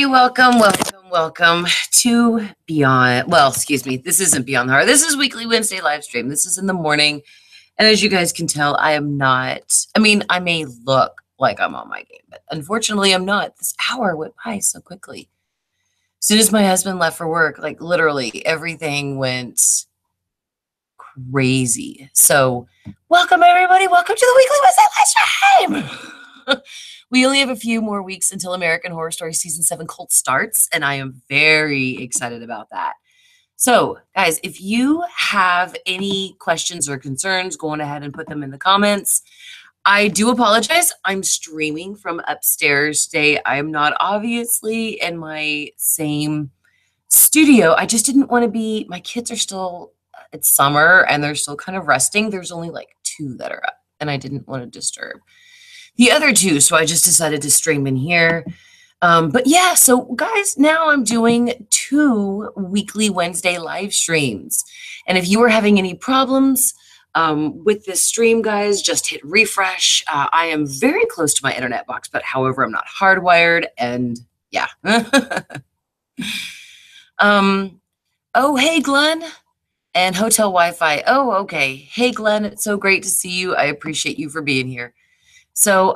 everybody. Welcome to Beyond. Well, excuse me. This isn't Beyond the Heart. This is weekly Wednesday live stream. This is in the morning. And as you guys can tell, I am not, I may look like I'm on my game, but unfortunately I'm not. This hour went by so quickly. As soon as my husband left for work, like literally everything went crazy. So welcome everybody. Welcome to the weekly Wednesday live stream. We only have a few more weeks until American Horror Story Season 7 Cult starts, and I am very excited about that. So, guys, if you have any questions or concerns, go on ahead and put them in the comments. I do apologize. I'm streaming from upstairs today. I am not obviously in my same studio. I just didn't want to be, my kids are still, it's summer, and they're still kind of resting. There's only like 2 that are up, and I didn't want to disturb the other 2, so I just decided to stream in here. But yeah, so guys, now I'm doing 2 weekly Wednesday live streams. And if you are having any problems with this stream, guys, just hit refresh. I am very close to my internet box, but however, I'm not hardwired, and yeah. Oh, hey, Glenn. And Hotel Wi-Fi. Oh, okay. Hey, Glenn, it's so great to see you. I appreciate you for being here. So,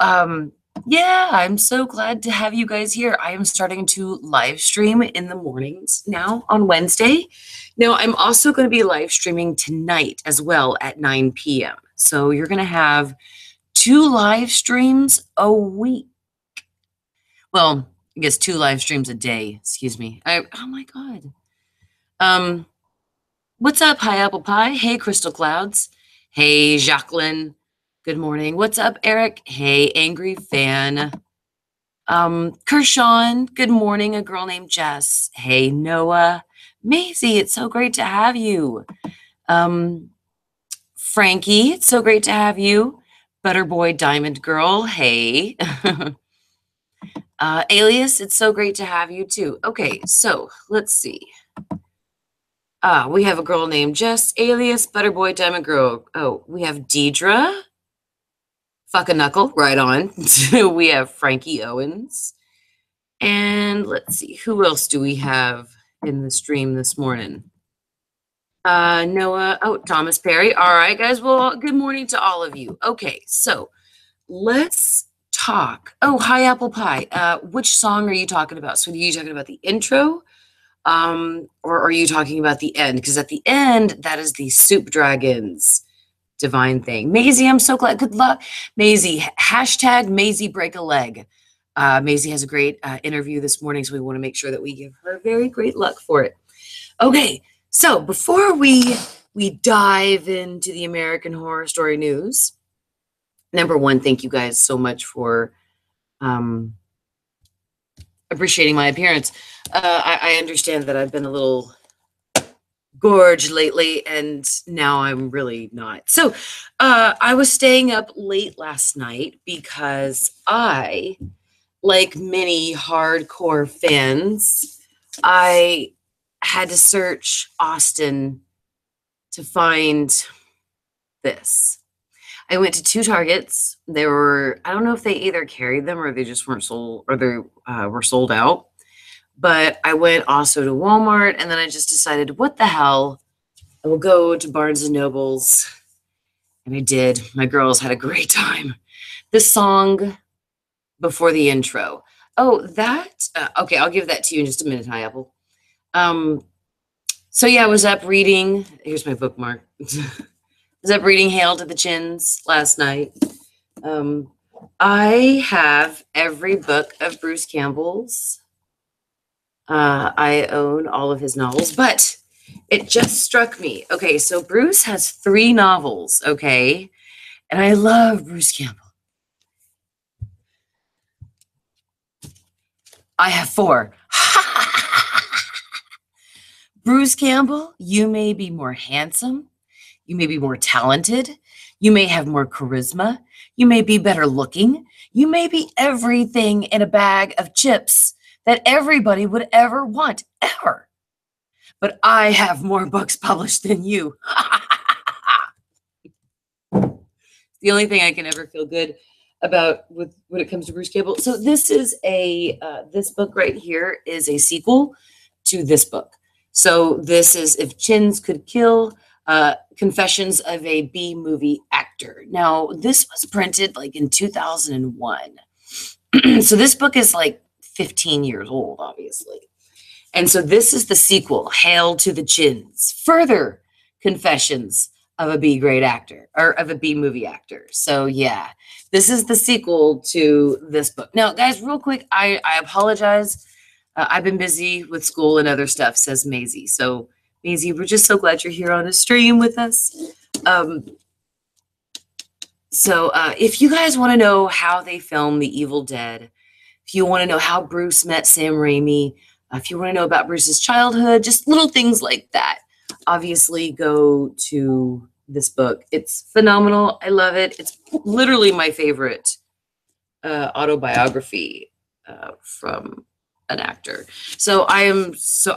yeah, I'm so glad to have you guys here. I am starting to live stream in the mornings now on Wednesday. Now, I'm also going to be live streaming tonight as well at 9 p.m. So you're going to have 2 live streams a week. Well, I guess 2 live streams a day. Excuse me. Oh my God. What's up, Hi Apple Pie? Hey, Crystal Clouds. Hey, Jacqueline. Good morning. What's up, Eric? Hey, Angry Fan. Kershawn. Good morning. A girl named Jess. Hey, Noah. Maisie, it's so great to have you. Frankie, it's so great to have you. Butterboy Diamond Girl. Hey. Alias, it's so great to have you too. Okay, so let's see. We have a girl named Jess, Alias, Butterboy Diamond Girl. Oh, we have Deidre. Fuck a knuckle, right on. We have Frankie Owens. And let's see, who else do we have in the stream this morning? Noah, Thomas Perry. All right, guys. Well, good morning to all of you. Okay, so let's talk. Oh, hi, Apple Pie. Which song are you talking about? So are you talking about the intro? Or are you talking about the end? Because at the end, that is the Soup Dragons divine thing. Maisie, I'm so glad. Good luck. Maisie, hashtag Maisie break a leg. Maisie has a great interview this morning, so we want to make sure that we give her very great luck for it. Okay, so before we dive into the American Horror Story news, number one, thank you guys so much for appreciating my appearance. I understand that I've been a little gorge lately, and now I'm really not. So I was staying up late last night because I, like many hardcore fans, I had to search Austin to find this. I went to 2 Targets. They were, I don't know if they either carried them or they just weren't sold, or they were sold out. But I went also to Walmart, and then I just decided, what the hell? I will go to Barnes and Noble's. And I did. My girls had a great time. The song before the intro. Oh, that? Okay, I'll give that to you in just a minute, Hi Apple. So yeah, I was up reading. Here's my bookmark. I was up reading Hail to the Chins last night. I have every book of Bruce Campbell's. I own all of his novels, but it just struck me. Okay, so Bruce has 3 novels, okay? And I love Bruce Campbell. I have 4. Bruce Campbell, you may be more handsome. You may be more talented. You may have more charisma. You may be better looking. You may be everything in a bag of chips that everybody would ever want, ever. But I have more books published than you. The only thing I can ever feel good about with when it comes to Bruce Campbell. So this is this book right here is a sequel to this book. So this is If Chins Could Kill, Confessions of a B Movie Actor. Now this was printed like in 2001. So this book is like 15 years old, obviously. And so this is the sequel, Hail to the Chins, Further Confessions of a B grade actor or of a B movie actor. So yeah, this is the sequel to this book. Now, guys, real quick, I apologize. I've been busy with school and other stuff, says Maisie. So Maisie, we're just so glad you're here on the stream with us. If you guys want to know how they filmed The Evil Dead, if you want to know how Bruce met Sam Raimi, if you want to know about Bruce's childhood, just little things like that, obviously go to this book. It's phenomenal. I love it. It's literally my favorite autobiography from an actor. I was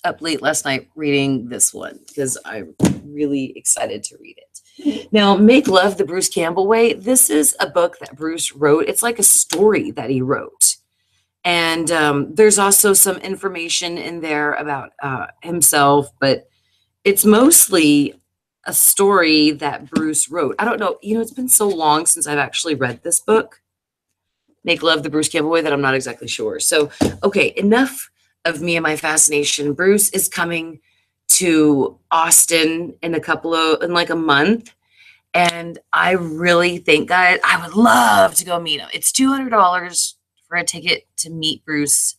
up late last night reading this one because I'm really excited to read it. Now, Make Love the Bruce Campbell Way. This is a book that Bruce wrote. It's like a story that he wrote. And there's also some information in there about himself, but it's mostly a story that Bruce wrote. I don't know. It's been so long since I've actually read this book, Make Love the Bruce Campbell Way, that I'm not exactly sure. So, okay, enough of me and my fascination. Bruce is coming to Austin in like a month. And I really think, guys, I would love to go meet him. It's $200 for a ticket to meet Bruce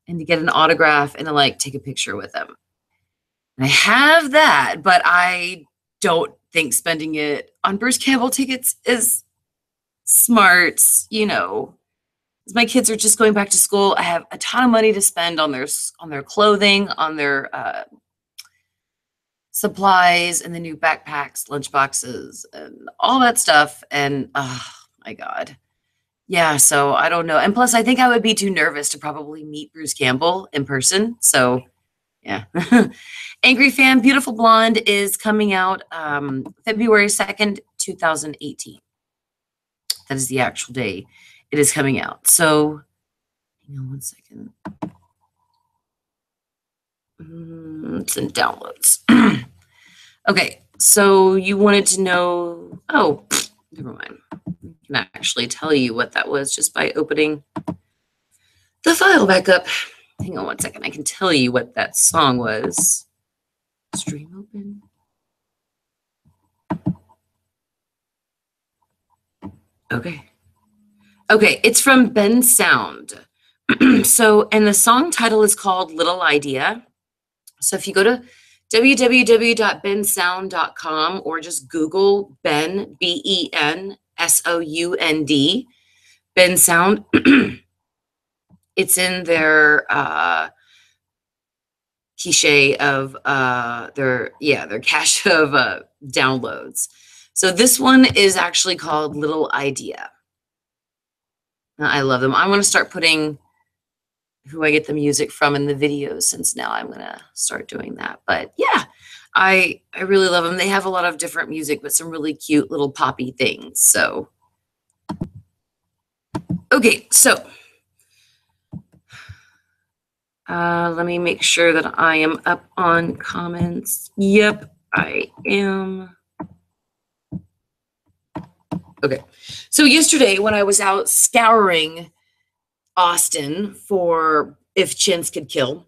and to get an autograph and to like take a picture with him. And I have that, but I don't think spending it on Bruce Campbell tickets is smart, As my kids are just going back to school, I have a ton of money to spend on their clothing, on their supplies, and the new backpacks, lunch boxes, and all that stuff. And oh my God. Yeah, so I don't know. And plus, I think I would be too nervous to probably meet Bruce Campbell in person. So, yeah. Angry Fan, Beautiful Blonde is coming out February 2nd, 2018. That is the actual day it is coming out. So, hang on one second. It's in downloads. Okay, so you wanted to know, oh, never mind. I can actually tell you what that was just by opening the file back up. Hang on one second. I can tell you what that song was. Stream open. Okay. Okay, it's from Ben Sound. And the song title is called Little Idea. So if you go to www.bensound.com or just Google Ben, BenSound, Ben Sound, it's in their cache of their cache of downloads. So this one is actually called Little Idea. I love them. I'm going to start putting who I get the music from in the videos, since now I'm going to start doing that. But yeah, I really love them. They have a lot of different music, but some really cute little poppy things. So, okay, so let me make sure that I am up on comments. Yep, I am. Okay, so yesterday when I was out scouring Austin for If Chins Could Kill,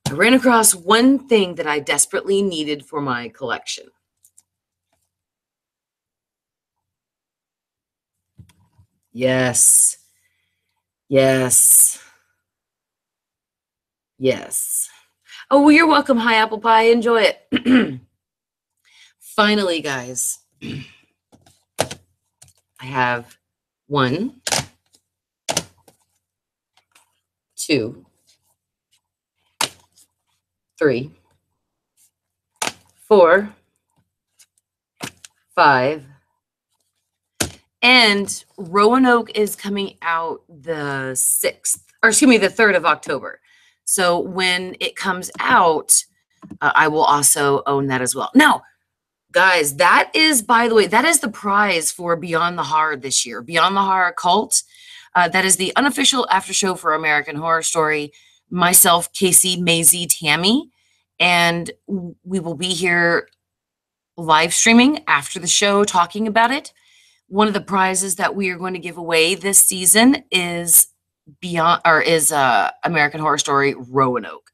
I ran across one thing that I desperately needed for my collection. Yes. Yes. Yes. Oh, well, you're welcome. Hi, Apple Pie. Enjoy it. Finally, guys, I have 1, 2, 3, 4, 5, and Roanoke is coming out the 6th, or excuse me, the 3rd of October. So when it comes out, I will also own that as well. Now, Guys, that is, by the way, that is the prize for Beyond the Horror this year. Beyond the Horror Cult. That is the unofficial after show for American Horror Story. Myself, Casey, Maisie, Tammy, and we will be here live streaming after the show talking about it. One of the prizes that we are going to give away this season is American Horror Story Roanoke.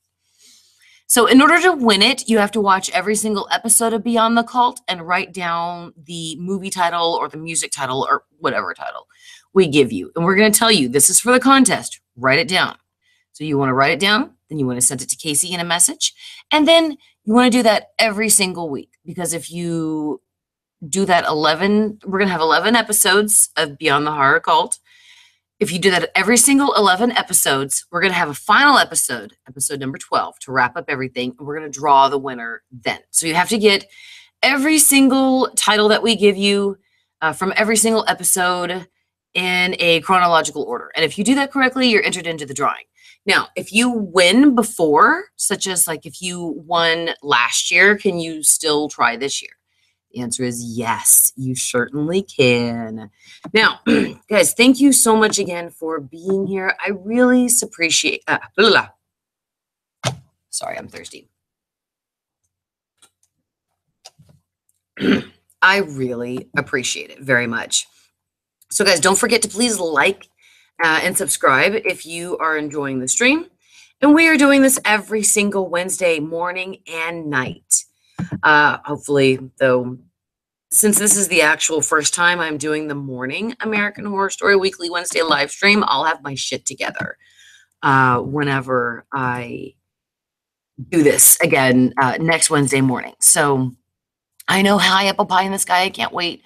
So in order to win it, you have to watch every single episode of Beyond the Cult and write down the movie title or the music title or whatever title we give you. And we're going to tell you, this is for the contest. Write it down. So you want to write it down, then you want to send it to Casey in a message. And then you want to do that every single week. Because if you do that we're going to have 11 episodes of Beyond the Horror Cult. If you do that every single 11 episodes, we're going to have a final episode number 12, to wrap up everything. And we're going to draw the winner then. So you have to get every single title that we give you from every single episode in a chronological order. And if you do that correctly, you're entered into the drawing. Now, if you win before, such as like if you won last year, can you still try this year? The answer is yes, you certainly can. Now, guys, thank you so much again for being here. I really appreciate. Sorry, I'm thirsty. I really appreciate it very much. So, guys, don't forget to please like and subscribe if you are enjoying the stream. And we are doing this every single Wednesday morning and night. Hopefully, though, since this is the actual first time I'm doing the morning American Horror Story Weekly Wednesday live stream, I'll have my shit together whenever I do this again next Wednesday morning. So I know high apple pie in the sky. I can't wait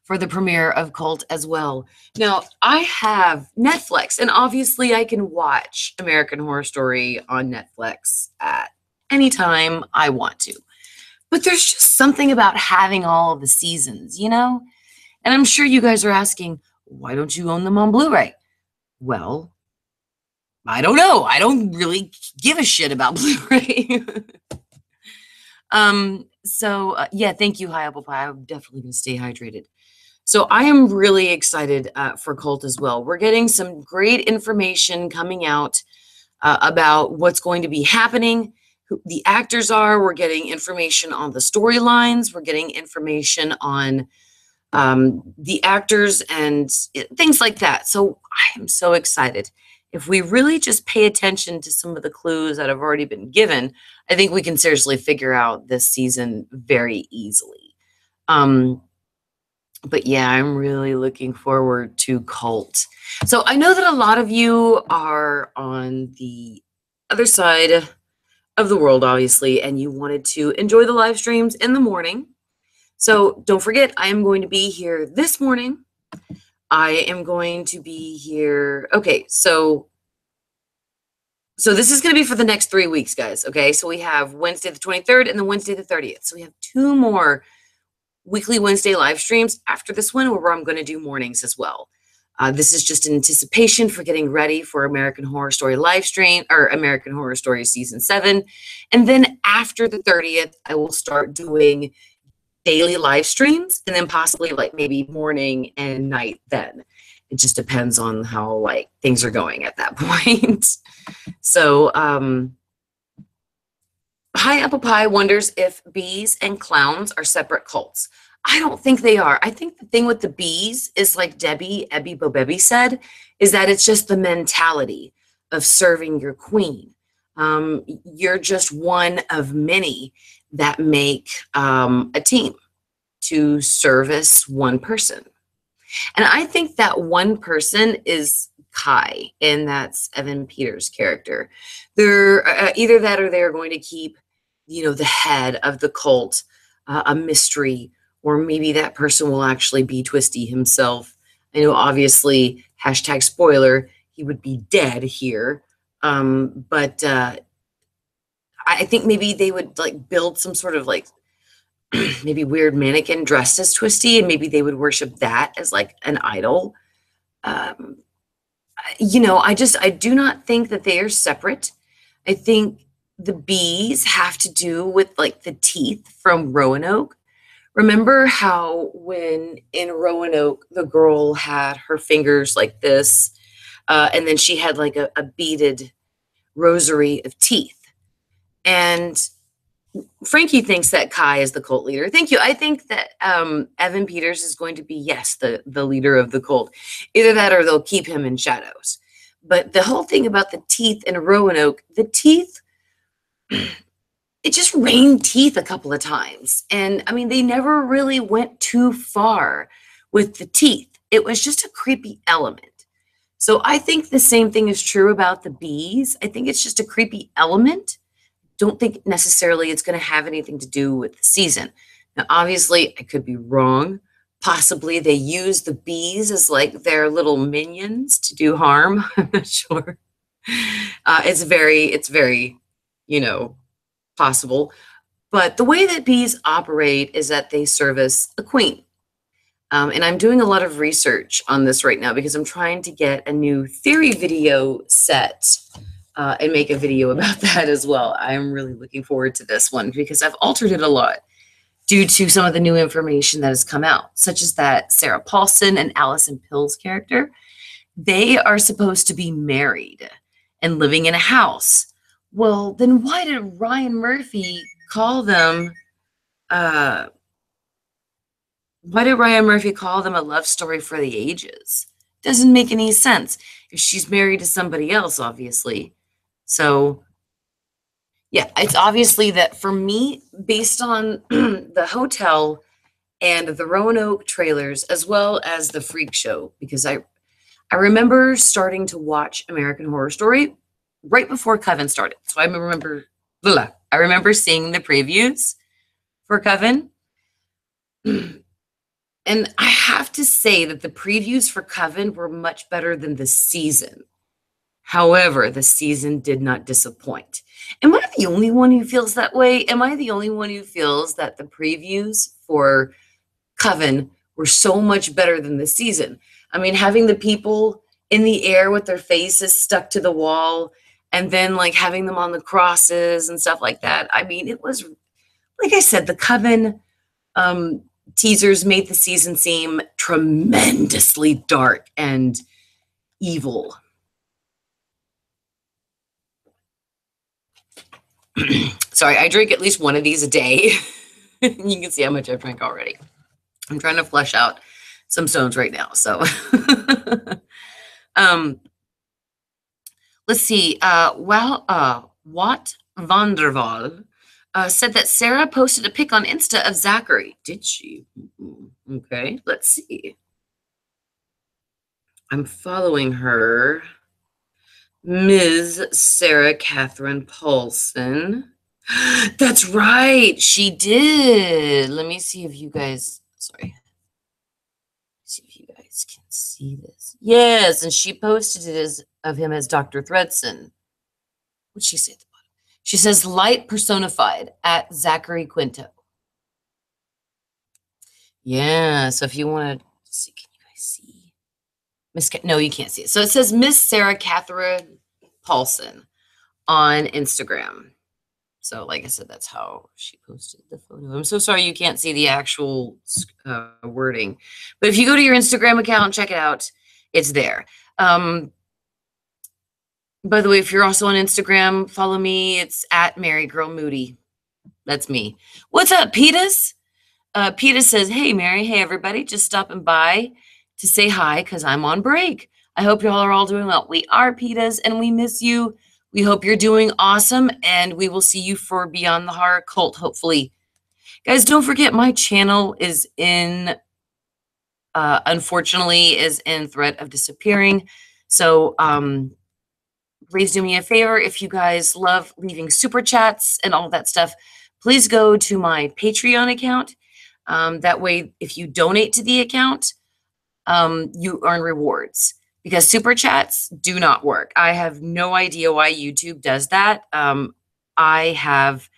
for the premiere of Cult as well. Now, I have Netflix, and obviously I can watch American Horror Story on Netflix at any time I want to. But there's just something about having all of the seasons, you know? And I'm sure you guys are asking, why don't you own them on Blu-ray? Well, I don't know. I don't really give a shit about Blu-ray. Yeah, thank you, High Apple Pie. I'm definitely going to stay hydrated. So I am really excited for Cult as well. We're getting some great information coming out about what's going to be happening, who the actors are. We're getting information on the storylines. We're getting information on the actors and things like that. So I am so excited. If we really just pay attention to some of the clues that have already been given, I think we can seriously figure out this season very easily. But yeah, I'm really looking forward to Cult. So I know that a lot of you are on the other side of the world, obviously, and you wanted to enjoy the live streams in the morning. So don't forget, I am going to be here this morning. I am going to be here. Okay, so this is going to be for the next 3 weeks, guys. Okay, so we have Wednesday the 23rd and then Wednesday the 30th. So we have 2 more weekly Wednesday live streams after this one, where I'm going to do mornings as well. This is just anticipation for getting ready for American Horror Story live stream, or American Horror Story season 7. And then after the 30th, I will start doing daily live streams, and then possibly like maybe morning and night then. It just depends on how like things are going at that point. So High Apple Pie wonders if bees and clowns are separate cults. I don't think they are. I think the thing with the bees is, like Ebby Bobebi said, is that it's just the mentality of serving your queen. You're just one of many that make a team to service one person. And I think that one person is Kai, and that's Evan Peters' character. They're either that, or they're going to keep, the head of the cult a mystery, or maybe that person will actually be Twisty himself. I know, obviously, hashtag spoiler, he would be dead here. But I think maybe they would like build some sort of like maybe weird mannequin dressed as Twisty, and maybe they would worship that as like an idol. I do not think that they are separate. I think the bees have to do with like the teeth from Roanoke. Remember how when in Roanoke, the girl had her fingers like this, and then she had like a beaded rosary of teeth. And Frankie thinks that Kai is the cult leader. Thank you. I think that Evan Peters is going to be, yes, the leader of the cult. Either that or they'll keep him in shadows. But the whole thing about the teeth in Roanoke, the teeth, it just rained teeth a couple of times. And I mean, they never really went too far with the teeth. It was just a creepy element. So I think the same thing is true about the bees. I think it's just a creepy element. Don't think necessarily it's going to have anything to do with the season. Now, obviously, I could be wrong. Possibly they use the bees as like their little minions to do harm. I'm not sure. It's very, possible. But the way that bees operate is that they service a queen. And I'm doing a lot of research on this right now because I'm trying to get a new theory video set and make a video about that as well. I'm really looking forward to this one because I've altered it a lot due to some of the new information that has come out, such as that Sarah Paulson and Allison Pill's character, they are supposed to be married and living in a house. Well, then why did Ryan Murphy call them a love story for the ages? Doesn't make any sense if she's married to somebody else, obviously. So, yeah, it's obviously that for me, based on the hotel and the Roanoke trailers, as well as the Freak Show, because I remember starting to watch American Horror Story right before Coven started. So I remember seeing the previews for Coven. And I have to say that the previews for Coven were much better than the season. However, the season did not disappoint. Am I the only one who feels that way? Am I the only one who feels that the previews for Coven were so much better than the season? I mean, having the people in the air with their faces stuck to the wall and then like having them on the crosses and stuff like that. I mean, it was, like I said, the Coven teasers made the season seem tremendously dark and evil. Sorry, I drink at least one of these a day. You can see how much I've drank already. I'm trying to flush out some stones right now. So let's see. Wat Vanderwall said that Sarah posted a pic on Insta of Zachary. Did she? Okay, let's see. I'm following her. Ms. Sarah Catherine Paulson. That's right. She did. Let me see if you guys, sorry. See if you guys can see this. Yes, and she posted it of him as Dr. Thredson. What'd she say at the bottom? She says, light personified at Zachary Quinto. Yeah, so if you want to see, can you guys see? No, you can't see it. So it says Miss Sarah Catherine Paulson on Instagram. So like I said, that's how she posted the photo. I'm so sorry you can't see the actual wording. But if you go to your Instagram account and check it out, it's there. By the way, if you're also on Instagram, follow me. It's at MaryGirl Moody. That's me. What's up, Petus? Petus says, hey, Mary. Hey, everybody. Just stopping by to say hi because I'm on break. I hope y'all are all doing well. We are, Petas, and we miss you. We hope you're doing awesome, and we will see you for Beyond the Horror Cult, hopefully. Guys, don't forget my channel is unfortunately, is in threat of disappearing. So please do me a favor. If you guys love leaving super chats and all that stuff, please go to my Patreon account. That way, if you donate to the account, you earn rewards because super chats do not work. I have no idea why YouTube does that. I have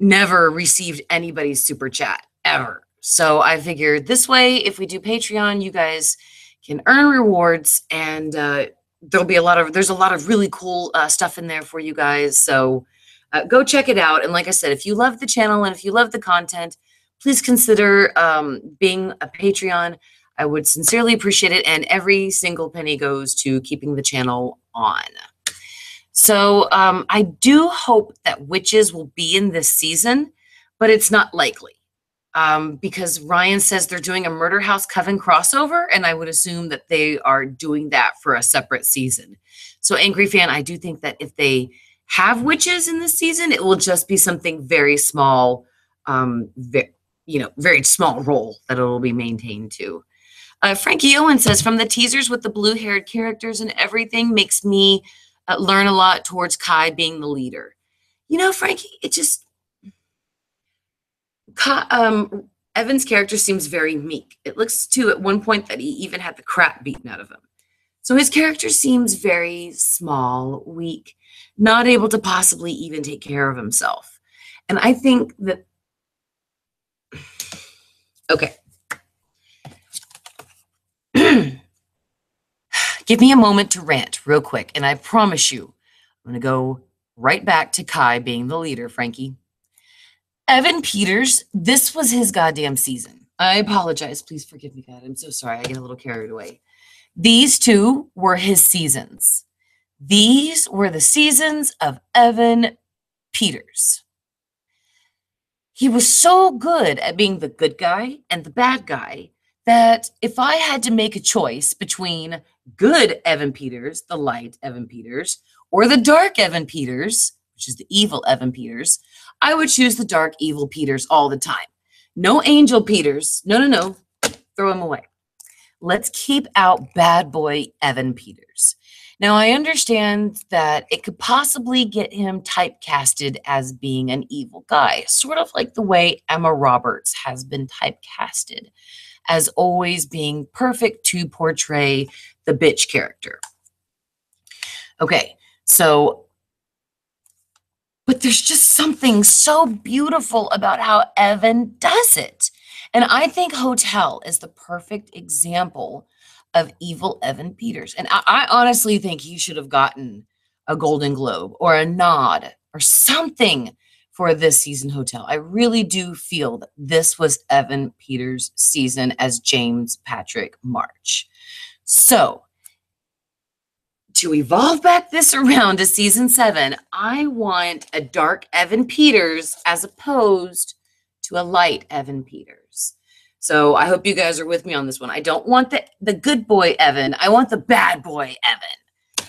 never received anybody's super chat ever. So I figured this way, if we do Patreon, you guys can earn rewards and there's a lot of really cool stuff in there for you guys. So go check it out. And like I said, if you love the channel and if you love the content, please consider being a Patreon. I would sincerely appreciate it. And every single penny goes to keeping the channel on. So I do hope that witches will be in this season, but it's not likely. Because Ryan says they're doing a Murder House Coven crossover, and I would assume that they are doing that for a separate season. So Angry Fan, I do think that if they have witches in this season, it will just be something very small, very small role that it will be maintained to. Frankie Owen says, from the teasers with the blue-haired characters and everything makes me learn a lot towards Kai being the leader. Frankie, it just... Evan's character seems very meek. It looks too at one point that he even had the crap beaten out of him. So his character seems very small, weak, not able to possibly even take care of himself. And I think that, okay. Give me a moment to rant real quick, and I promise you, I'm going to go right back to Kai being the leader, Frankie. Evan Peters, this was his goddamn season. I apologize. Please forgive me, God. I'm so sorry. I get a little carried away. These two were his seasons. These were the seasons of Evan Peters. He was so good at being the good guy and the bad guy that if I had to make a choice between good Evan Peters, the light Evan Peters, or the dark Evan Peters, which is the evil Evan Peters, I would choose the dark, evil Peters all the time. No angel Peters. No. Throw him away. Let's keep out bad boy Evan Peters. Now, I understand that it could possibly get him typecasted as being an evil guy, sort of like the way Emma Roberts has been typecasted as always being perfect to portray the bitch character. Okay, so... but there's just something so beautiful about how Evan does it. And I think Hotel is the perfect example of evil Evan Peters. And I honestly think he should have gotten a Golden Globe or a nod or something for this season Hotel. I really do feel that this was Evan Peters' season as James Patrick March. So, to evolve back this around to season 7, I want a dark Evan Peters as opposed to a light Evan Peters. So I hope you guys are with me on this one. I don't want the good boy Evan. I want the bad boy Evan.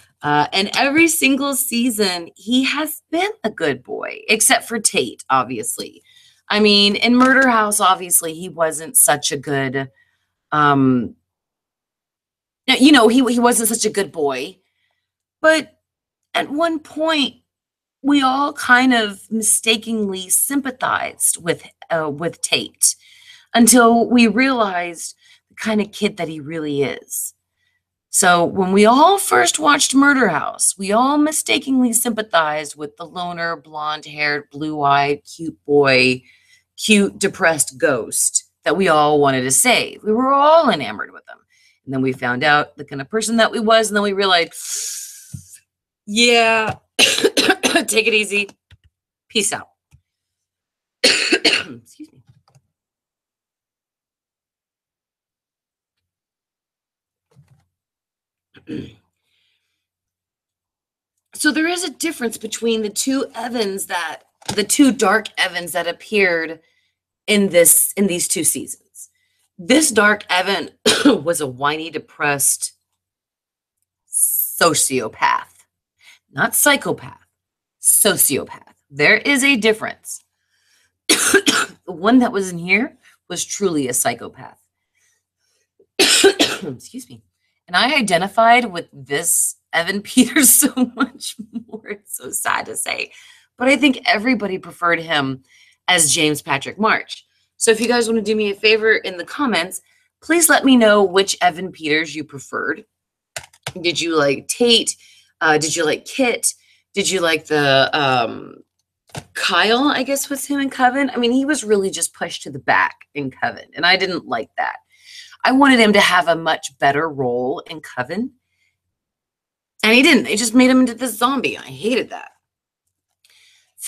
And every single season, he has been a good boy, except for Tate, obviously. I mean, in Murder House, obviously, he wasn't such a good, he wasn't such a good boy. But at one point, we all kind of mistakenly sympathized with Tate until we realized the kind of kid that he really is. So when we all first watched Murder House, we all mistakenly sympathized with the loner, blonde-haired, blue-eyed, cute boy, cute, depressed ghost that we all wanted to save. We were all enamored with him. And then we found out the kind of person that we was, and then we realized... yeah, take it easy. Peace out. Excuse me. So there is a difference between the two dark Evans that appeared in these two seasons. This dark Evan was a whiny, depressed sociopath. Not psychopath, sociopath. There is a difference. The one that was in here was truly a psychopath. Excuse me. And I identified with this Evan Peters so much more. It's so sad to say. But I think everybody preferred him as James Patrick March. So if you guys want to do me a favor in the comments, please let me know which Evan Peters you preferred. Did you like Tate? Did you like Kit? Did you like the Kyle, I guess, was him in Coven? I mean, he was really just pushed to the back in Coven, and I didn't like that. I wanted him to have a much better role in Coven, and he didn't. They just made him into this zombie. I hated that.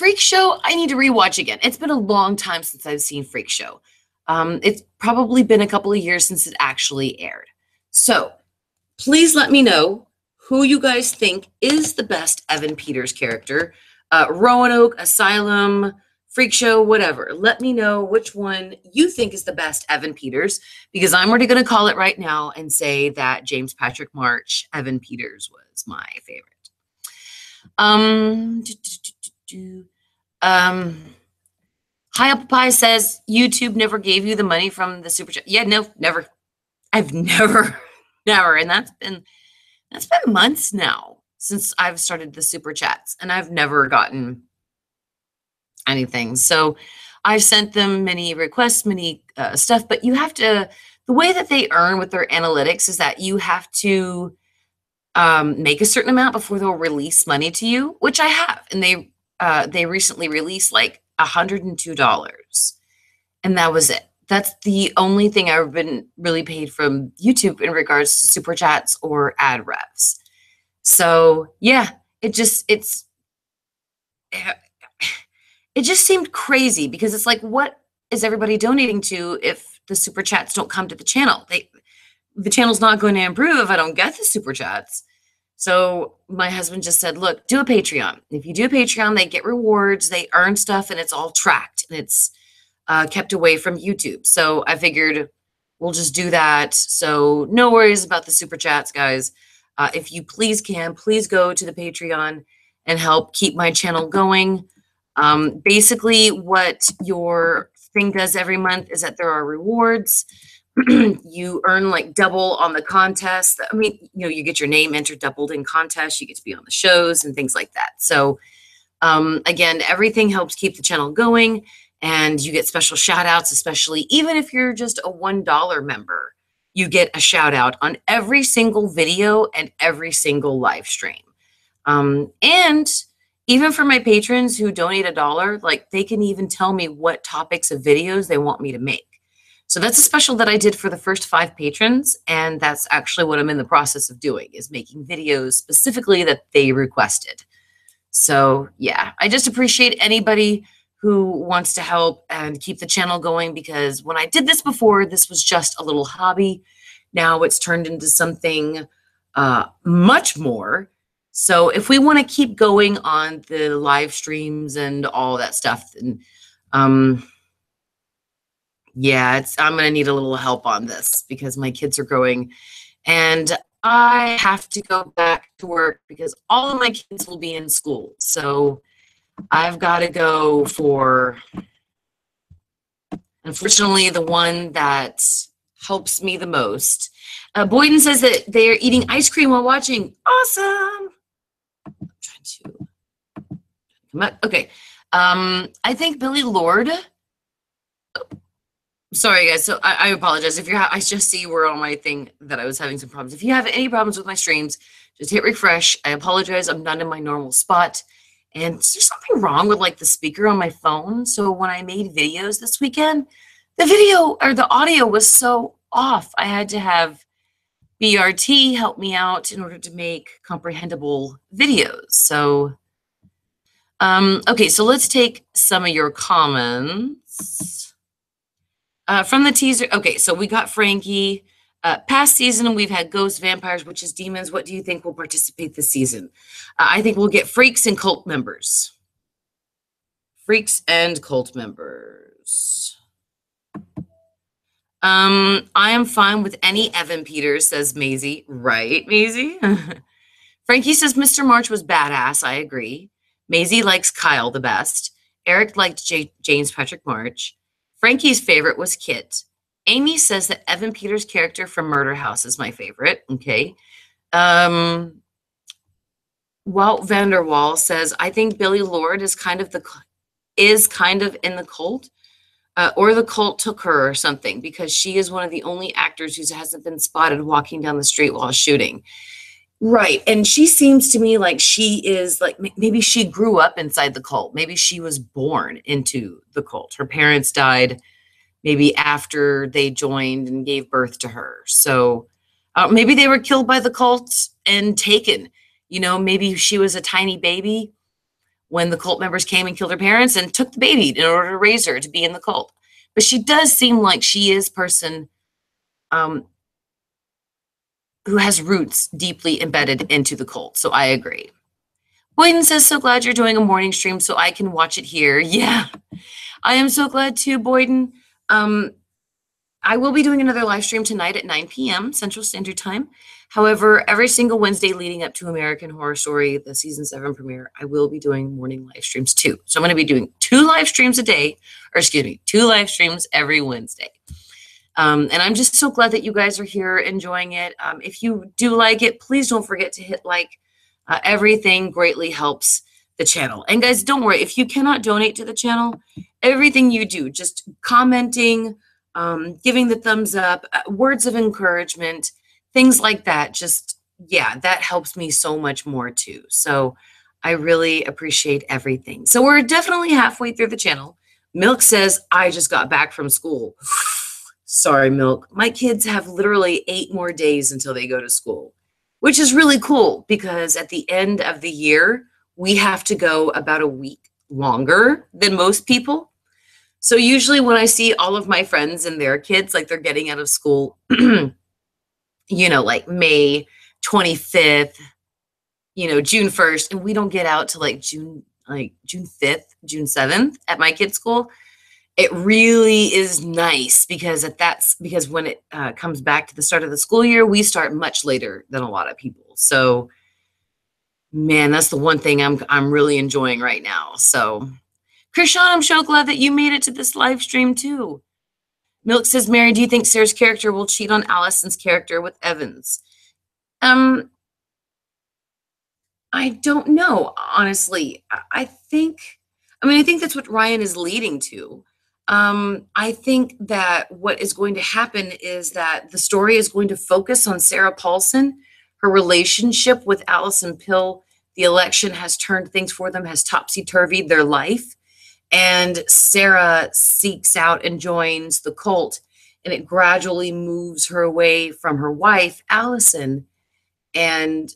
Freak Show, I need to rewatch again. It's been a long time since I've seen Freak Show. It's probably been a couple of years since it actually aired. So please let me know who you guys think is the best Evan Peters character. Roanoke, Asylum, Freak Show, whatever. Let me know which one you think is the best Evan Peters, because I'm already going to call it right now and say that James Patrick March, Evan Peters was my favorite. High Up Pie says YouTube never gave you the money from the super chat. Yeah, no, never. I've never, never, and that's been months now since I've started the super chats, and I've never gotten anything. So I've sent them many requests, many stuff, but you have to. The way that they earn with their analytics is that you have to make a certain amount before they'll release money to you, which I have, and they recently released like $102, and that was it. That's the only thing I've been really paid from YouTube in regards to super chats or ad revs. So yeah, it just seemed crazy, because it's like, what is everybody donating to if the super chats don't come to the channel? The channel's not going to improve if I don't get the super chats. So my husband just said, look, do a Patreon. If you do a Patreon, they get rewards, they earn stuff, and it's all tracked, and it's kept away from YouTube. So I figured we'll just do that. So no worries about the super chats, guys. If you please go to the Patreon and help keep my channel going. Basically what your thing does every month is that there are rewards. You earn like double on the contest. I mean, you get your name entered doubled in contests. You get to be on the shows and things like that. So again, everything helps keep the channel going, and you get special shout outs, especially even if you're just a $1 member, you get a shout out on every single video and every single live stream. And even for my patrons who donate $1, like they can even tell me what topics of videos they want me to make. So that's a special that I did for the first 5 patrons, and that's actually what I'm in the process of doing, is making videos specifically that they requested. So yeah, I just appreciate anybody who wants to help and keep the channel going, because when I did this before, this was just a little hobby. Now it's turned into something much more. So if we want to keep going on the live streams and all that stuff, then yeah, I'm going to need a little help on this, because my kids are growing and I have to go back to work because all of my kids will be in school. So I've got to go for, unfortunately, the one that helps me the most. Boyden says that they're eating ice cream while watching. Awesome. I'm trying to come up. Okay. I think Billy Lord. Sorry, guys. So I apologize. If you're, I just see where on my thing that I was having some problems. If you have any problems with my streams, just hit refresh. I apologize. I'm not in my normal spot. And there's something wrong with like the speaker on my phone. So when I made videos this weekend, the video or the audio was so off. I had to have BRT help me out in order to make comprehensible videos. So, okay, so let's take some of your comments. From the teaser, okay, so we got Frankie. Past season, we've had ghosts, vampires, witches, demons. What do you think will participate this season? I think we'll get freaks and cult members. Freaks and cult members. I am fine with any Evan Peters, says Maisie. Right, Maisie? Frankie says Mr. March was badass. I agree. Maisie likes Kyle the best. Eric liked James Patrick March. Frankie's favorite was Kit. Amy says that Evan Peters' character from Murder House is my favorite. Okay. Walt Vanderwall says, I think Billy Lord is kind of in the cult, or the cult took her or something, because she is one of the only actors who hasn't been spotted walking down the street while shooting. Right. And she seems to me like she is like, maybe she grew up inside the cult. Maybe she was born into the cult. Her parents died maybe after they joined and gave birth to her. So maybe they were killed by the cult and taken. Maybe she was a tiny baby when the cult members came and killed her parents and took the baby in order to raise her to be in the cult. But she does seem like she is a person who has roots deeply embedded into the cult. So I agree. Boyden says, so glad you're doing a morning stream so I can watch it here. Yeah, I am so glad too, Boyden. I will be doing another live stream tonight at 9 p.m. Central Standard Time. However, every single Wednesday leading up to American Horror Story, the season 7 premiere, I will be doing morning live streams too. So I'm going to be doing 2 live streams a day, or excuse me, 2 live streams every Wednesday. And I'm just so glad that you guys are here enjoying it. If you do like it, please don't forget to hit like. Everything greatly helps the channel. And guys, don't worry, if you cannot donate to the channel, everything you do, just commenting, giving the thumbs up, words of encouragement, things like that, just, yeah, that helps me so much more too. So I really appreciate everything. So we're definitely halfway through the channel. Milk says, I just got back from school. Sorry, Milk. My kids have literally 8 more days until they go to school, which is really cool because at the end of the year, we have to go about a week longer than most people. So usually when I see all of my friends and their kids, like they're getting out of school, you know, like May 25th, you know, June 1st, and we don't get out to June 5th, June 7th at my kids' school. It really is nice because because when it comes back to the start of the school year, we start much later than a lot of people. So, man, that's the one thing I'm really enjoying right now. So, Krishan, I'm so glad that you made it to this live stream too. Milk says, Mary, do you think Sarah's character will cheat on Allison's character with Evans? I don't know, honestly. I think that's what Ryan is leading to. I think that what is going to happen is that the story is going to focus on Sarah Paulson, her relationship with Allison Pill. The election has turned things for them, has topsy-turvied their life. And Sarah seeks out and joins the cult, and it gradually moves her away from her wife, Allison, and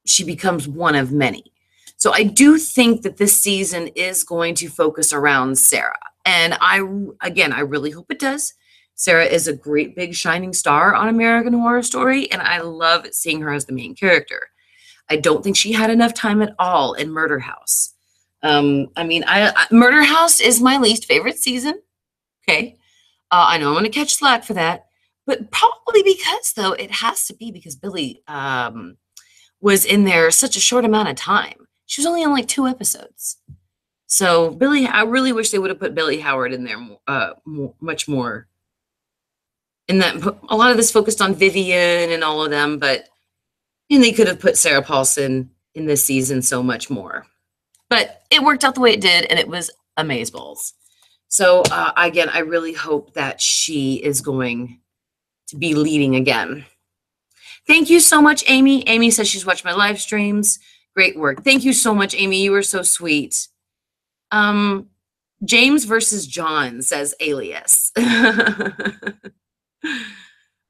she becomes one of many. So I do think that this season is going to focus around Sarah. And I really hope it does. Sarah is a great big shining star on American Horror Story, and I love seeing her as the main character. I don't think she had enough time at all in Murder House. Murder House is my least favorite season. Okay. I know I'm going to catch slack for that, but probably because, though, it has to be because Billy was in there such a short amount of time. She was only on like 2 episodes. So Billy, I really wish they would have put Billy Howard in there much more. And that a lot of this focused on Vivian and all of them, and they could have put Sarah Paulson in this season so much more. But it worked out the way it did, and it was amazeballs. So again, I really hope that she is going to be leading again. Thank you so much, Amy. Amy says she's watched my live streams. Great work. Thank you so much, Amy. You were so sweet. James versus John says Alias.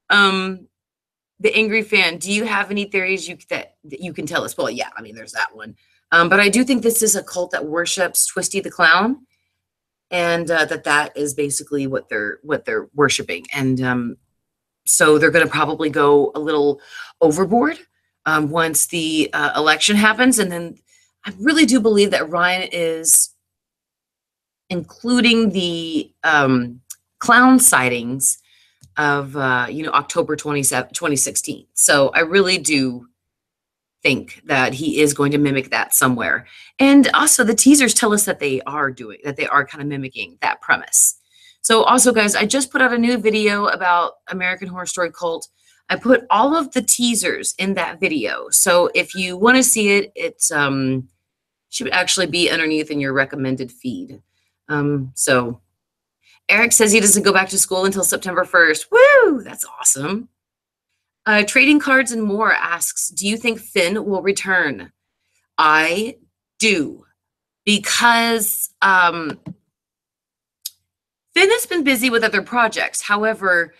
The Angry Fan, do you have any theories that you can tell us? Well, yeah, I mean, there's that one. But I do think this is a cult that worships Twisty the Clown, and that is basically what they're worshiping. And so they're going to probably go a little overboard once the election happens. And then I really do believe that Ryan is including the clown sightings of October 2016. So I really do think that he is going to mimic that somewhere. And also the teasers tell us that they are kind of mimicking that premise. So also, guys, I just put out a new video about American Horror Story Cult. I put all of the teasers in that video. So if you want to see it, it's should actually be underneath in your recommended feed. So Eric says he doesn't go back to school until September 1st. Woo! That's awesome. Trading Cards and More asks, do you think Finn will return? I do, because Finn has been busy with other projects. However,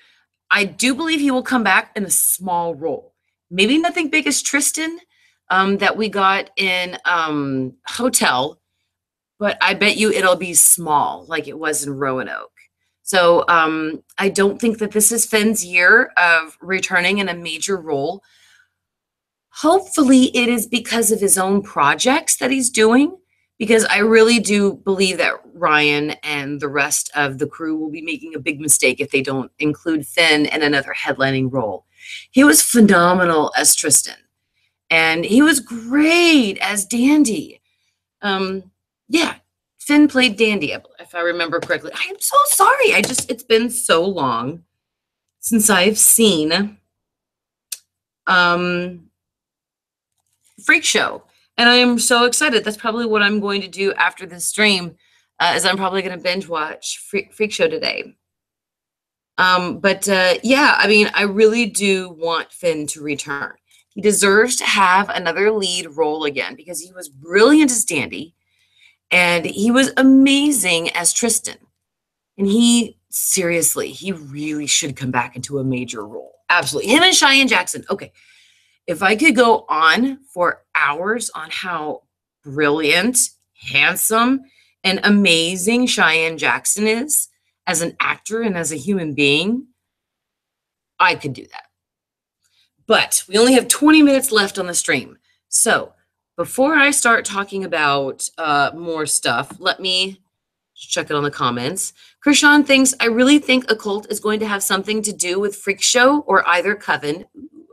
I do believe he will come back in a small role. Maybe nothing big as Tristan, that we got in Hotel, but I bet you it'll be small like it was in Roanoke. So I don't think that this is Finn's year of returning in a major role. Hopefully it is because of his own projects that he's doing, because I really do believe that Ryan and the rest of the crew will be making a big mistake if they don't include Finn in another headlining role. He was phenomenal as Tristan, and he was great as Dandy. Yeah, Finn played Dandy, if I remember correctly. I am so sorry. It's been so long since I've seen Freak Show, and I am so excited. That's probably what I'm going to do after this stream, is I'm probably going to binge watch Freak Show today. Yeah, I mean, I really do want Finn to return. He deserves to have another lead role again because he was brilliant as Dandy, and he was amazing as Tristan. And he really should come back into a major role. Absolutely. Him and Cheyenne Jackson. Okay. If I could go on for hours on how brilliant, handsome, and amazing Cheyenne Jackson is as an actor and as a human being, I could do that. But we only have 20 minutes left on the stream. So before I start talking about more stuff, let me check it on the comments. Krishan thinks, I really think a cult is going to have something to do with Freak Show or either Coven.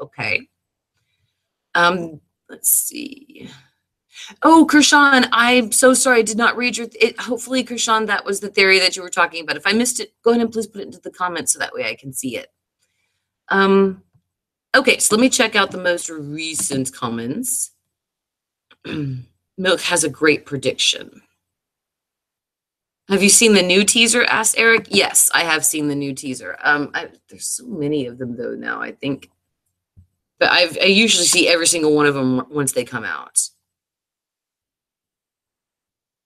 Okay. Let's see. Oh, Krishan, I'm so sorry. I did not read your, hopefully, Krishan, that was the theory that you were talking about. If I missed it, go ahead and please put it into the comments so that way I can see it. Okay, so let me check out the most recent comments. Milk has a great prediction. Have you seen the new teaser? Asked Eric. Yes, I have seen the new teaser. There's so many of them though now, I think. But I usually see every single one of them once they come out.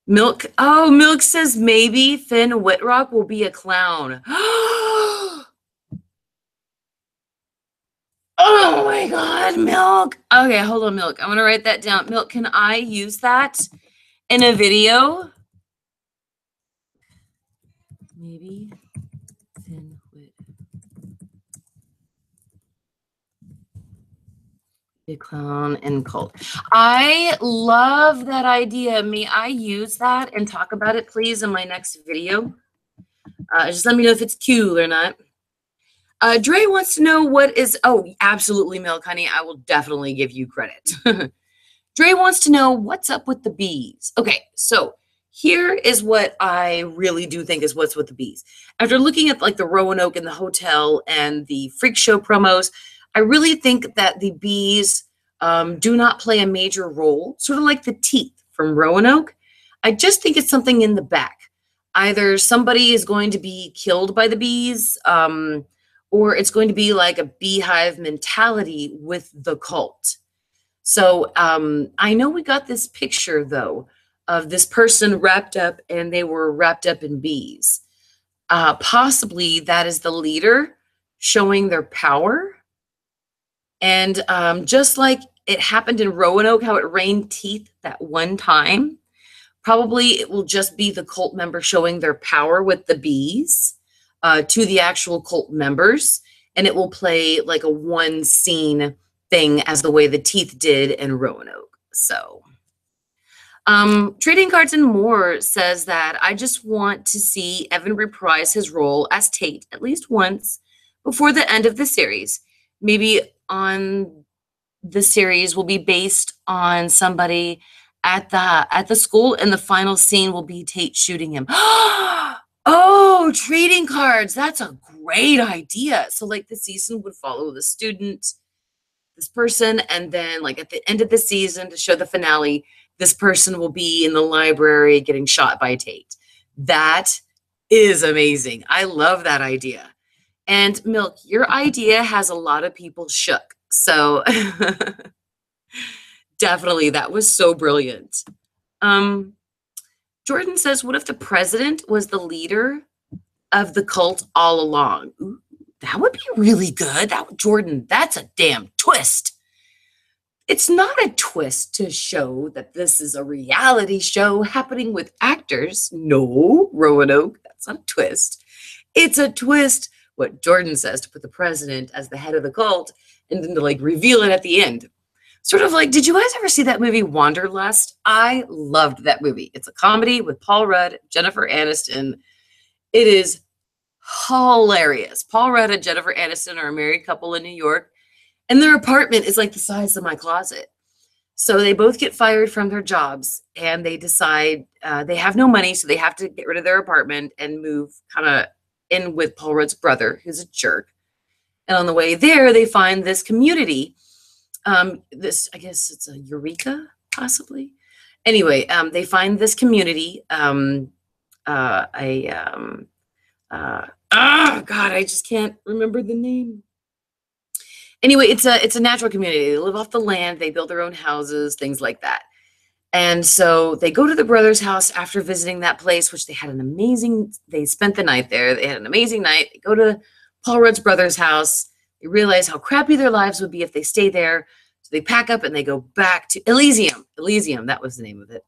Milk. Oh, Milk says maybe Finn Whitrock will be a clown. Oh my God, Milk. Okay, hold on, Milk. I'm going to write that down. Milk, can I use that in a video? Maybe Finn Whit. Big clown and cult. I love that idea. May I use that and talk about it, please, in my next video? Just let me know if it's cool or not. Dre wants to know what is, oh, absolutely, Milk, honey. I will definitely give you credit. Dre wants to know what's up with the bees. Okay, so here is what I really do think is what's with the bees. After looking at like the Roanoke and the Hotel and the Freak Show promos, I really think that the bees do not play a major role, sort of like the teeth from Roanoke. I just think it's something in the back. Either somebody is going to be killed by the bees, or it's going to be like a beehive mentality with the cult. So I know we got this picture, though, of this person wrapped up, and they were wrapped up in bees. Possibly that is the leader showing their power. And just like it happened in Roanoke, how it rained teeth that one time, probably it will just be the cult member showing their power with the bees to the actual cult members. And it will play like a one scene thing as the way the teeth did in Roanoke. So Trading Cards and More says that I just want to see Evan reprise his role as Tate at least once before the end of the series. Maybe on the series will be based on somebody at the school, and the final scene will be Tate shooting him. Oh, Trading Cards. That's a great idea. So like the season would follow the student, this person, and then like at the end of the season to show the finale, this person will be in the library getting shot by Tate. That is amazing. I love that idea. And Milk, your idea has a lot of people shook. So definitely, that was so brilliant. Jordan says, what if the president was the leader of the cult all along? Ooh, that would be really good. Jordan, that's a damn twist. It's not a twist to show that this is a reality show happening with actors. No, Roanoke, that's not a twist. It's a twist, what Jordan says, to put the president as the head of the cult and then to like reveal it at the end. Sort of like, did you guys ever see that movie Wanderlust? I loved that movie. It's a comedy with Paul Rudd, Jennifer Aniston. It is hilarious. Paul Rudd and Jennifer Aniston are a married couple in New York, and their apartment is like the size of my closet. So they both get fired from their jobs, and they decide they have no money, so they have to get rid of their apartment and move kind of in with Paul Rudd's brother, who's a jerk. And on the way there, they find this community. This, I guess it's a Eureka, possibly. Anyway, they find this community. God, I just can't remember the name. Anyway, it's a natural community. They live off the land. They build their own houses, things like that. And so they go to the brother's house after visiting that place, which they spent the night there. They had an amazing night. They go to Paul Rudd's brother's house. They realize how crappy their lives would be if they stay there. So they pack up and they go back to Elysium. Elysium, that was the name of it.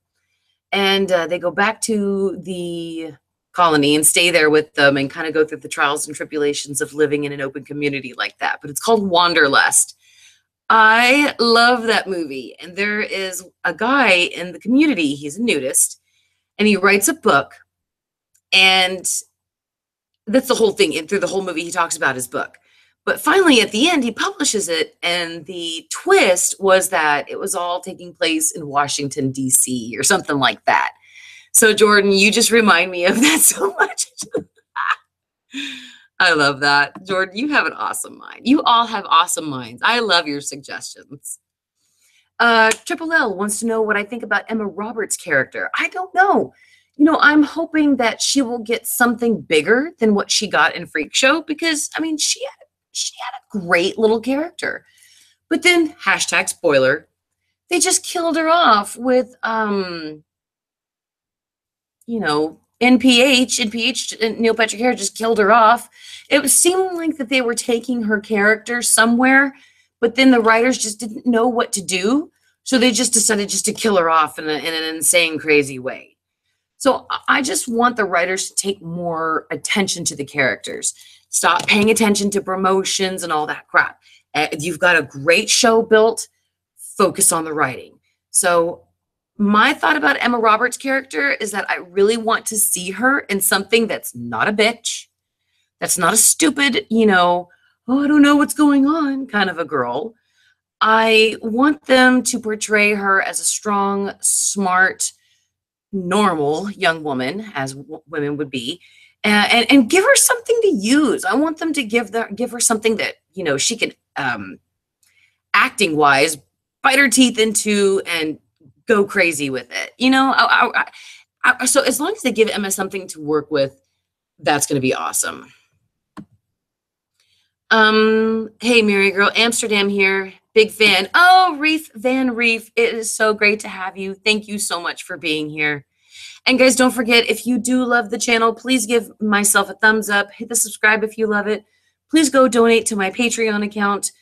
And they go back to the colony and stay there with them and kind of go through the trials and tribulations of living in an open community like that. But it's called Wanderlust. I love that movie. And there is a guy in the community, he's a nudist, and he writes a book. And that's the whole thing. And through the whole movie, he talks about his book. But finally, at the end, he publishes it. And the twist was that it was all taking place in Washington, D.C. or something like that. So, Jordan, you just remind me of that so much. I love that. Jordan, you have an awesome mind. You all have awesome minds. I love your suggestions. Triple L wants to know what I think about Emma Roberts' character. I don't know. You know, I'm hoping that she will get something bigger than what she got in Freak Show because, I mean, she had a great little character. But then, hashtag spoiler, they just killed her off with, NPH, and Neil Patrick Harris just killed her off. It was seeming like that they were taking her character somewhere, but then the writers just didn't know what to do. So they just decided just to kill her off in an insane, crazy way. So I just want the writers to take more attention to the characters. Stop paying attention to promotions and all that crap. You've got a great show built. Focus on the writing. So my thought about Emma Roberts' character is that I really want to see her in something that's not a bitch, that's not a stupid, oh, I don't know what's going on kind of a girl. I want them to portray her as a strong, smart, normal young woman, as women would be, and give her something to use. I want them to give her something that, she can, acting-wise, bite her teeth into and go crazy with it. So as long as they give Emma something to work with, that's going to be awesome. Hey, MaryGirl, Amsterdam here. Big fan. Oh, Reef Van Reef. It is so great to have you. Thank you so much for being here. And guys, don't forget, if you do love the channel, please give myself a thumbs up. Hit the subscribe if you love it. Please go donate to my Patreon account.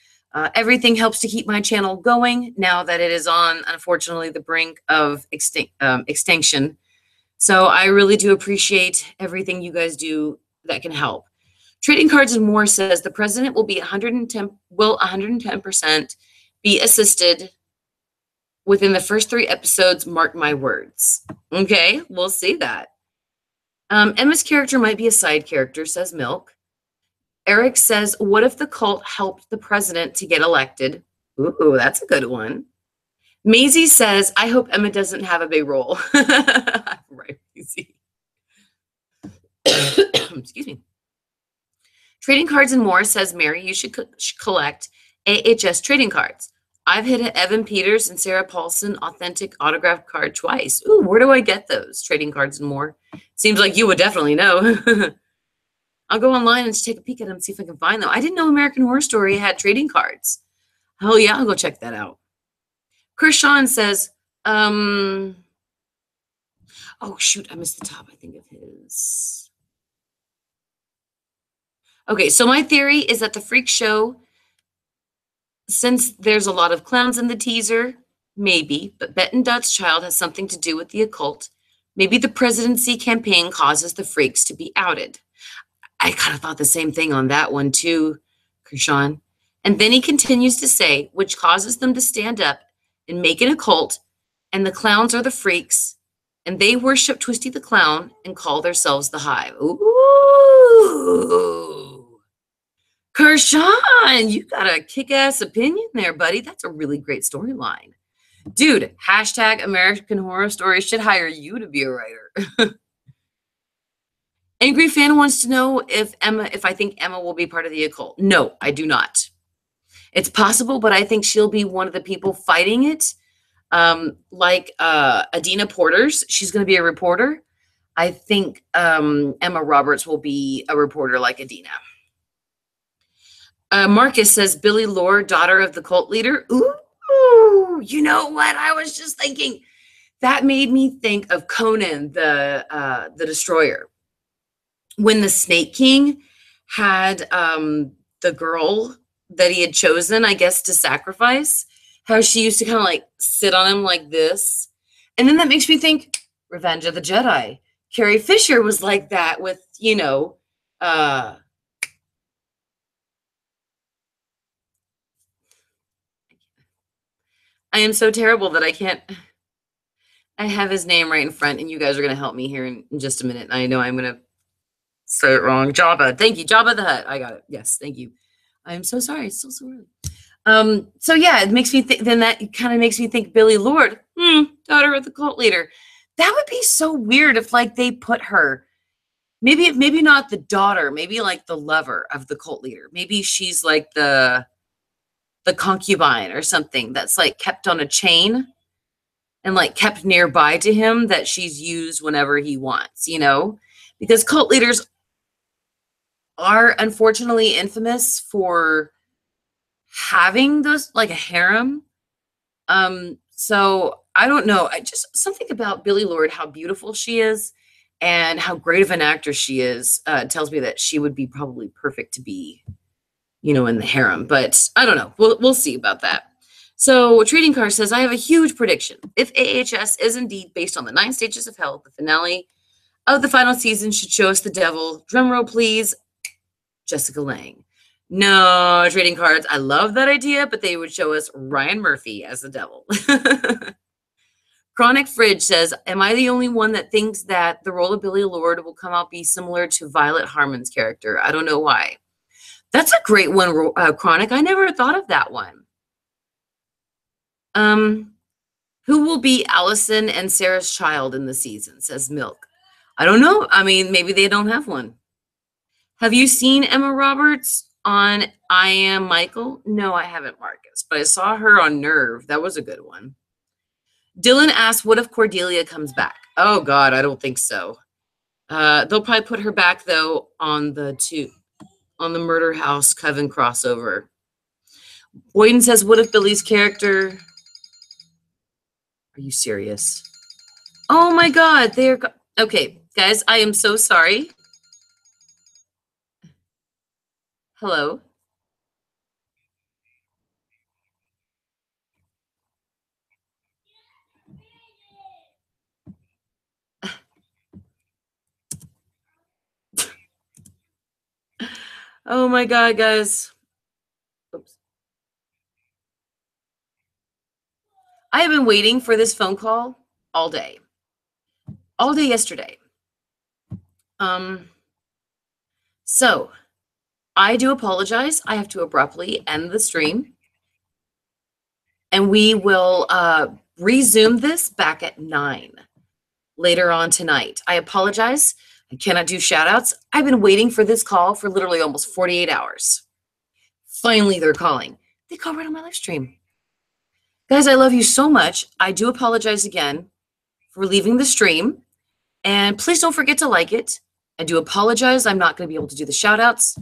Everything helps to keep my channel going now that it is on, unfortunately, the brink of extinction. So I really do appreciate everything you guys do that can help. Trading Cards and More says the president will 110% be assisted within the first 3 episodes. Mark my words. Okay, we'll see that. Emma's character might be a side character, says Milk. Eric says, what if the cult helped the president to get elected? Ooh, that's a good one. Maisie says, I hope Emma doesn't have a big role. Right, Maisie. Excuse me. Trading Cards and More says, Mary, you should collect AHS trading cards. I've hit an Evan Peters and Sarah Paulson authentic autograph card twice. Ooh, where do I get those? Trading Cards and More. Seems like you would definitely know. I'll go online and just take a peek at them and see if I can find them. I didn't know American Horror Story had trading cards. Oh, yeah, I'll go check that out. Kershawn says, oh, shoot, I missed the top, I think, of his. Okay, so my theory is that the Freak Show Since there's a lot of clowns in the teaser, maybe, but Bet and Dot's child has something to do with the occult. Maybe the presidency campaign causes the freaks to be outed. I kind of thought the same thing on that one too, Krishan. And then he continues to say, which causes them to stand up and make an occult, and the clowns are the freaks, and they worship Twisty the Clown and call themselves the Hive. Ooh. Krishan, you got a kick-ass opinion there, buddy. That's a really great storyline. Dude, hashtag American Horror Story should hire you to be a writer. Angry Fan wants to know if I think Emma will be part of the occult. No, I do not. It's possible, but I think she'll be one of the people fighting it. Like Adina Porter's. She's going to be a reporter. I think Emma Roberts will be a reporter like Adina. Marcus says, Billy Lore, daughter of the cult leader. Ooh, you know what? I was just thinking. That made me think of Conan the Destroyer. When the Snake King had the girl that he had chosen, I guess, to sacrifice, how she used to kind of like sit on him like this. And then that makes me think Revenge of the Jedi. Carrie Fisher was like that with, you know, I am so terrible that I can't. I have his name right in front, and you guys are going to help me here in just a minute. I know I'm going to say it wrong. Jabba. Thank you. Jabba the Hutt. I got it. Yes. Thank you. I'm so sorry. It's still so early. So yeah, it makes me think, then that kind of makes me think Billy Lord, daughter of the cult leader. That would be so weird if like they put her, maybe not the daughter, maybe like the lover of the cult leader. Maybe she's like the concubine or something that's like kept on a chain and like kept nearby to him that she's used whenever he wants, you know, because cult leaders are unfortunately infamous for having those like a harem. So I don't know. I just something about Billy Lord, how beautiful she is and how great of an actress she is, tells me that she would be probably perfect to be, you know, in the harem. But I don't know. We'll see about that. So Trading Car says, I have a huge prediction. If AHS is indeed based on the 9 stages of hell, the finale of the final season should show us the devil. Drumroll, please. Jessica Lange. No, trading cards. I love that idea, but they would show us Ryan Murphy as the devil. Chronic Fridge says, am I the only one that thinks that the role of Billy Lord will come out be similar to Violet Harmon's character? I don't know why. That's a great one, Chronic. I never thought of that one. Who will be Allison and Sarah's child in the season, says Milk. I don't know. I mean, maybe they don't have one. Have you seen Emma Roberts on I Am Michael? No, I haven't, Marcus, but I saw her on Nerve. That was a good one. Dylan asked, what if Cordelia comes back? Oh, God, I don't think so. They'll probably put her back, though, on the Murder House Coven crossover. Boyden says, what if Billy's character... Are you serious? Oh, my God. They're... Okay, guys, I am so sorry. Hello. Oh my God, guys. Oops. I have been waiting for this phone call all day. All day yesterday. So I do apologize. I have to abruptly end the stream. And we will resume this back at 9 later on tonight. I apologize. I cannot do shout outs. I've been waiting for this call for literally almost 48 hours. Finally, they're calling. They call right on my live stream. Guys, I love you so much. I do apologize again for leaving the stream. And please don't forget to like it. I do apologize. I'm not going to be able to do the shout outs.